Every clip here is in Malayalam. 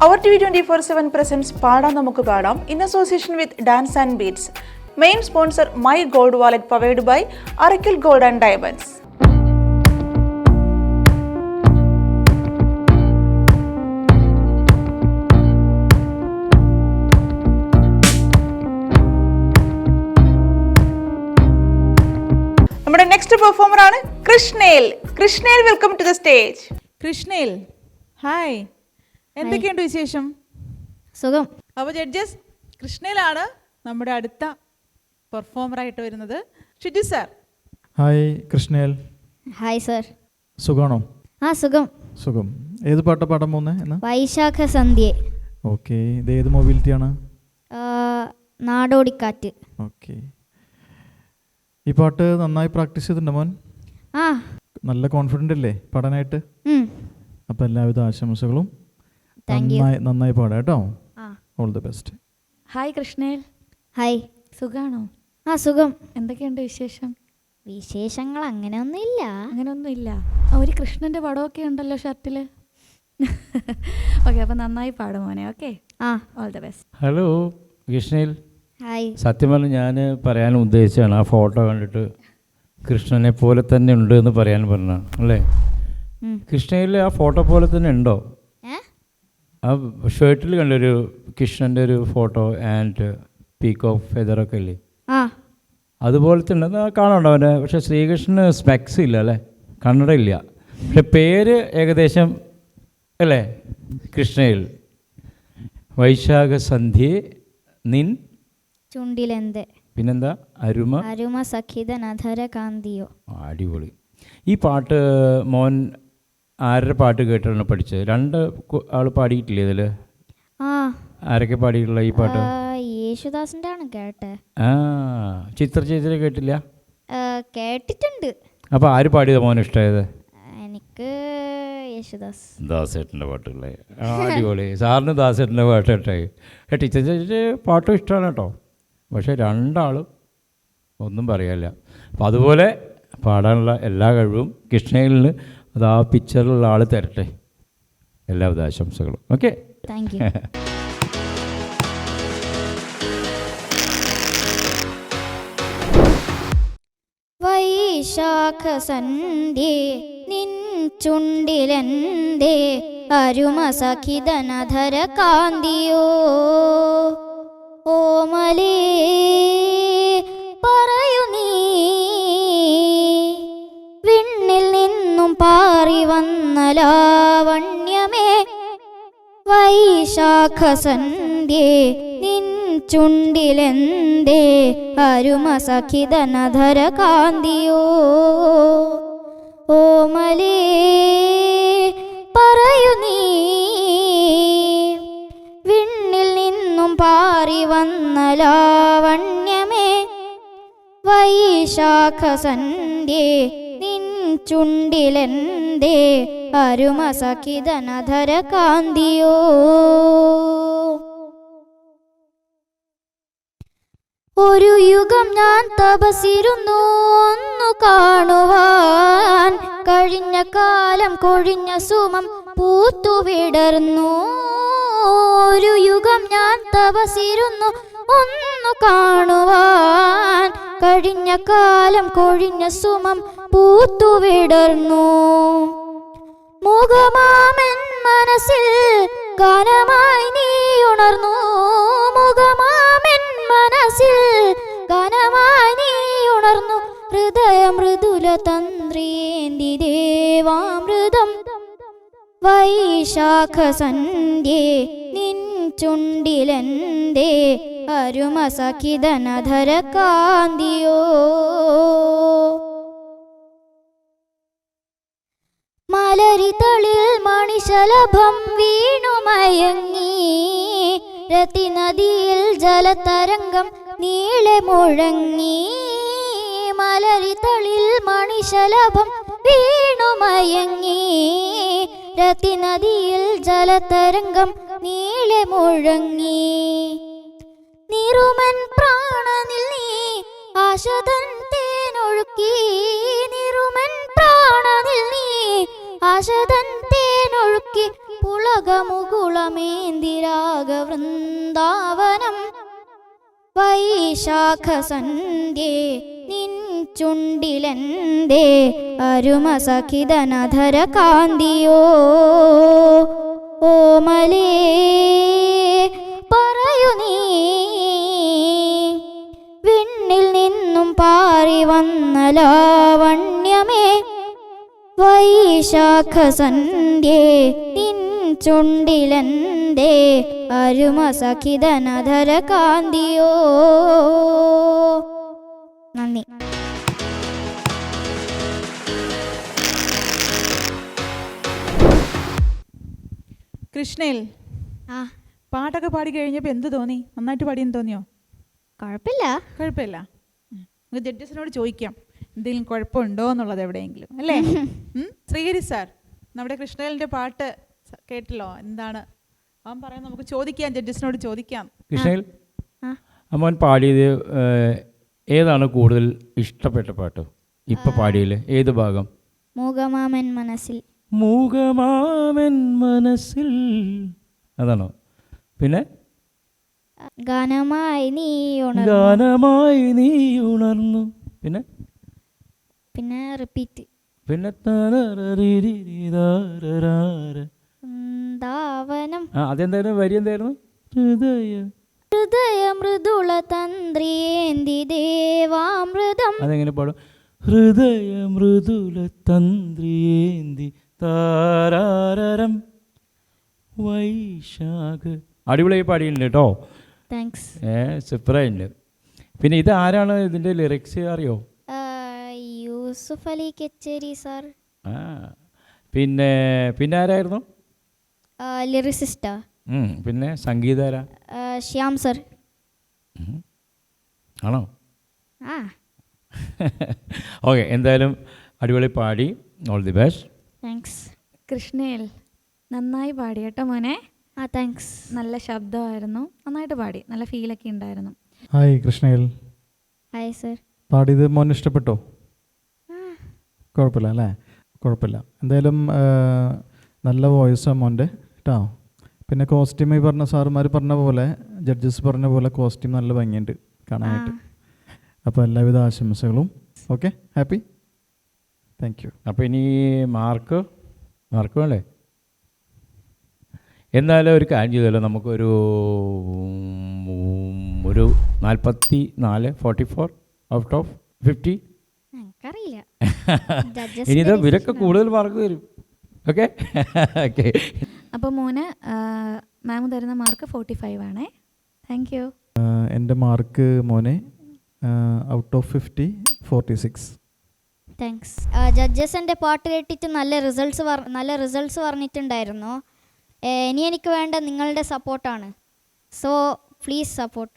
Our TV 24/7 presents Paadam Namukku Paadam in association with Dance and Beats. Main sponsor My Gold Wallet powered by Arakil Gold and Diamonds. നമ്മുടെ നെക്സ്റ്റ് പെർഫോമർ ആണ് Krishnel. Krishnel, welcome to the stage. Krishnel, hi, എന്തൊക്കെയുണ്ട് വിശേഷം? സുഖം. അപ്പോൾ ജഡ്ജസ്, കൃഷ്ണയിലാണ് നമ്മുടെ അടുത്ത പെർഫോമറായിട്ട് വരുന്നത്. Shiju sir. Hi Krishnel. Hi sir. സുഖമാണോ? ആ സുഖം. സുഖം. ഏത് പാട്ടാ പാടാൻ പോകുന്നത് എന്ന്? വൈശാഖ സന്ധ്യ. ഓക്കെ, ഇത് ഏത് മൊബിലിറ്റിയാണ്? നാടോടിക്കാറ്റ്. ഓക്കെ, ഈ പാട്ട് നന്നായി പ്രാക്ടീസ് ചെയ്തിട്ടുണ്ടോ മോൻ? ആ, നല്ല കോൺഫിഡൻ്റ് അല്ലേ പാടാനായിട്ട്? അപ്പോൾ എല്ലാവിധ ആശംസകളും. നന്നായി പാടാം കേട്ടോ. All the best. Hi Krishnel. Hi. സുഖാണോ? ആ സുഖം. എന്തൊക്കെയുണ്ട് വിശേഷം? വിശേഷങ്ങൾ അങ്ങനെയൊന്നുമില്ല. ഒരു കൃഷ്ണൻ്റെ പടമൊക്കെ ഉണ്ടല്ലോ ഷർട്ടിൽ. ഓക്കെ, അപ്പോൾ നന്നായി പാടും മോനെ. Okay, all the best. Hello Krishnel. Hi. സത്യം പറഞ്ഞാൽ ഞാൻ പറയാൻ ഉദ്ദേശിച്ചാണ് ആ ഫോട്ടോ കണ്ടിട്ട് കൃഷ്ണനെ പോലെ തന്നെ ഉണ്ട് എന്ന് പറയാൻ പറഞ്ഞ അല്ലേ? കൃഷ്ണയിൽ ആ ഫോട്ടോ പോലെ തന്നെ ഉണ്ടോ? ആ ഷർട്ടിൽ കണ്ടൊരു കൃഷ്ണൻ്റെ ഒരു ഫോട്ടോ ആൻഡ് പീക്ക് ഓഫ് ഫെദറൊക്കെ ഇല്ലേ, അതുപോലത്തെ ഉണ്ട്. കാണുന്നുണ്ടോ അവൻ്റെ? പക്ഷേ ശ്രീകൃഷ്ണന് സ്പെക്സ് ഇല്ല അല്ലേ, കണ്ണട ഇല്ല. പക്ഷെ പേര് ഏകദേശം അല്ലേ കൃഷ്ണയിൽ. വൈശാഖ സന്ധ്യ നിൻ ചുണ്ടിലെന്ത്, പിന്നെന്താ അരുമ സഖിത നധര കാന്തിയോ. അടിപൊളി. ഈ പാട്ട് മോൻ ആരുടെ പാട്ട് കേട്ടാണ് പഠിച്ചത്? രണ്ട് ആൾ പാടിയിട്ടില്ലേ ഇതിൽ? ആരൊക്കെ പാടിയിട്ടുള്ള ഈ പാട്ട്? യേശുദാസിൻ്റെ ആണ് കേട്ടെ. ചിത്ര ചേച്ചിയെ കേട്ടില്ല? കേട്ടിട്ടുണ്ട്. അപ്പോൾ ആര് പാടിയത് മോൻ ഇഷ്ടമായത്? എനിക്ക് യേശുദാസ്. ദാസേട്ടൻ്റെ പാട്ടുകളെ അടിപൊളി. സാറിന് ദാസേട്ടൻ്റെ പാട്ട് ഇഷ്ടമായി. ടീച്ചർ ചേച്ചി പാട്ടും ഇഷ്ടമാണ് കേട്ടോ. പക്ഷേ രണ്ടാളും ഒന്നും പറയാനില്ല. അപ്പം അതുപോലെ പാടാനുള്ള എല്ലാ കഴിവും കൃഷ്ണയിലിന് അത് ആ പിക്ചറിലുള്ള ആൾ തരട്ടെ. എല്ലാവിധ ആശംസകളും. Okay, thank you. വൈശാഖ സന്ധ്യേ നിൻ ചുണ്ടിലെന്തേ അരുമ സഖിത നധര കാന്തിയോ. ഓമലേ പറയൂ നീ, വിണ്ണിൽ നിന്നും പാറി വന്ന ലാവണ്യമേ. വൈശാഖ സന്ധ്യേ നിൻ ചുണ്ടിലെന്തേ അരുമ സഖിത നധര കാന്തിയോ. ഓമലേ പറയൂ നീ, വിണ്ണിൽ നിന്നും പാറി വന്ന ലാവണ്യമേ. വൈശാഖ സന്ധ്യേ നിൻ ചുണ്ടിലെന്തേ അരുമ സഖിത നധര കാന്തിയോ. ഒരു യുഗം ഞാൻ തപസിരുന്നു ഒന്നു കാണുവാൻ, കഴിഞ്ഞ കാലം കൊഴിഞ്ഞ സുമം പൂത്തുവിടർന്നു. ഒരു യുഗം ഞാൻ തപസിരുന്നു ഒന്നു കാണുവാൻ, കഴിഞ്ഞ കാലം കൊഴിഞ്ഞ സുമം പൂത്തുവിടർന്നു. മുഖമാമൻ മനസ്സിൽ ഗാനമായി നീ ഉണർന്നു. മുഖമാമൻ മനസ്സിൽ ഗാനമായി നീ ഉണർന്നു. ഹൃദയ മൃദുല തന്ത്രിയേന്തി ദേവാമൃതം. വൈശാഖ സന്ധ്യേ നിൻ ചുണ്ടിലെന്തേ അരുമ സഖിത നധര കാന്തിയോ. മലരിതളിൽ മണിശലഭം വീണുമയങ്ങി, രതിനദിയിൽ ജലതരംഗം നീളെ മുഴങ്ങി. മലരിതളിൽ മണിശലഭം വീണുമയങ്ങി, രതിനദിയിൽ ജലതരംഗം നീളെ മുഴങ്ങി. നിറുമൻ പ്രാണനിൽ നീ ആശതൻ തേനൊഴുക്കി. നിറുമൻ പ്രാണനിൽ നീ ആശതൻ തേനൊഴുക്കി. പുളകമുകുളമേന്തിരാഗവൃന്ദാവനം വൈശാഖ സന്ധ്യേ നിൻ ചുണ്ടിലെന്തേ അരുമസഖിതനധര കാന്തിയോ ഓമലേ പറയൂ നീ വിണ്ണിൽ നിന്നും പാറി വന്ന ലാവണ്യമേ വൈശാഖ സന്ധ്യേ നിൻ ചുണ്ടിലെന്തേ അരുമസഖിതനധര കാന്തിയോ. നന്ദി. കൃഷ്ണയിൽ ആ പാട്ടൊക്കെ പാടി കഴിഞ്ഞപ്പോൾ എന്ത് തോന്നി? നന്നായിട്ട് പാടിയെന്ന് തോന്നിയോ? കുഴപ്പമില്ല. കുഴപ്പമില്ല. നമുക്ക് ജഡ്ജസിനോട് ചോദിക്കാം എന്തെങ്കിലും കുഴപ്പമുണ്ടോ എന്നുള്ളത് എവിടെയെങ്കിലും, അല്ലേ? ശ്രീഹരി സാർ, നമ്മുടെ കൃഷ്ണലിൻ്റെ പാട്ട് കേട്ടല്ലോ, എന്താണ് അവൻ പറയാൻ? നമുക്ക് ചോദിക്കാം, ജഡ്ജസിനോട് ചോദിക്കാം. കൃഷ്ണയിൽ അമ്മൻ പാടിയത് ഏതാണ് കൂടുതൽ ഇഷ്ടപ്പെട്ട പാട്ട് ഇപ്പം പാടിയില്ലേ? ഏത് ഭാഗം? മൂകമാമൻ മനസ്സിൽ. മൂകമാമൻ മനസ്സിൽ അതാണോ? പിന്നെ ഗാനമായി നീ ഗാനമായി നീ ഉണർന്നു. പിന്നെ പിന്നെ റിപ്പീറ്റ്. പിന്നെ വൃന്ദാവനം. അതെന്തായിരുന്നു? വരി എന്തായിരുന്നു? ഹൃദയ ഹൃദയ മൃദുള തന്ത്രിയേന്തി ദേവാമൃതം. അതെങ്ങനെ പാടും? ഹൃദയ മൃദുല തന്ത്രിയേന്തി താരാരം വൈശാഖ. അടിപൊളിയായി പാടിയിട്ടുണ്ട് കേട്ടോ. താങ്ക്സ്. സൂപ്പറായിട്ടുണ്ട്. പിന്നെ ഇത് ആരാണ് ഇതിൻ്റെ ലിറിക്സ് അറിയോ? യൂസുഫ് അലി കച്ചേരി സാർ. പിന്നെ പിന്നെ ആരായിരുന്നു? ലിറിസിസ്റ്റാ. പിന്നെ സംഗീതാര? ശ്യാം സർ. ആണോ? ആ ഓക്കെ, എന്തായാലും അടിപൊളി പാടി. All the best. താങ്ക്സ്. കൃഷ്ണയിൽ നന്നായി പാടി കേട്ടോ മോനെ. ആ താങ്ക്സ്. നല്ല ശബ്ദമായിരുന്നു, നന്നായിട്ട് പാടി, നല്ല ഫീലൊക്കെ ഉണ്ടായിരുന്നു. ഹായ് കൃഷ്ണയിൽ, ഹായ് സർ. പാടിയത് മോൻ ഇഷ്ടപ്പെട്ടോ? കുഴപ്പമില്ല അല്ലേ? കുഴപ്പമില്ല. എന്തായാലും നല്ല വോയിസാണ് മോൻ്റെ കേട്ടോ. പിന്നെ കോസ്റ്റ്യൂം ഈ പറഞ്ഞ സാറുമാർ പറഞ്ഞ പോലെ, ജഡ്ജസ് പറഞ്ഞ പോലെ കോസ്റ്റ്യൂം നല്ല ഭംഗിയുണ്ട് കാണാനായിട്ട്. അപ്പോൾ എല്ലാവിധ ആശംസകളും. Okay, happy. Thank you. അപ്പോൾ ഇനി മാർക്ക് വേണ്ടേ? എന്നാലും ഒരു കാര്യം ചെയ്തല്ലോ, നമുക്കൊരു 44 ഔട്ട് ഓഫ് 50. എനിക്കറിയില്ല. ഇനി ഇത് ഇവരൊക്കെ കൂടുതൽ മാർക്ക് തരും. Okay okay. അപ്പോൾ മോന് മാം തരുന്ന മാർക്ക് 45 ആണേ. Thank you. എൻ്റെ മാർക്ക് മോനെ ഔട്ട് ഓഫ് 50 46. താങ്ക്സ്. ജഡ്ജസ് എൻ്റെ പാട്ട് കേട്ടിട്ട് നല്ല റിസൾട്ട്സ് പറഞ്ഞിട്ടുണ്ടായിരുന്നു. ഇനി എനിക്ക് വേണ്ട നിങ്ങളുടെ സപ്പോർട്ടാണ്. So please support.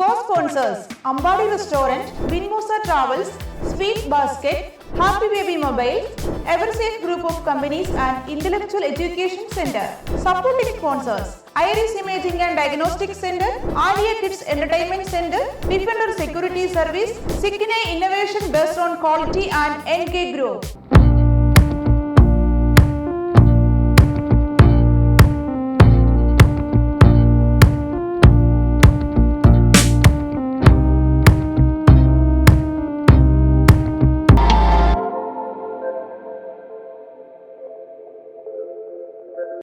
Co-sponsors: Ambadi Restaurant, Binmosa Travels, Sweet Basket, Happy Baby Mobile, Eversafe Group of Companies and Intellectual Education Center. Supporting sponsors: Iris Imaging and Diagnostic Center, Alia Kids Entertainment Center, Defender Security Service, Sikine Innovation based on quality and NK Group.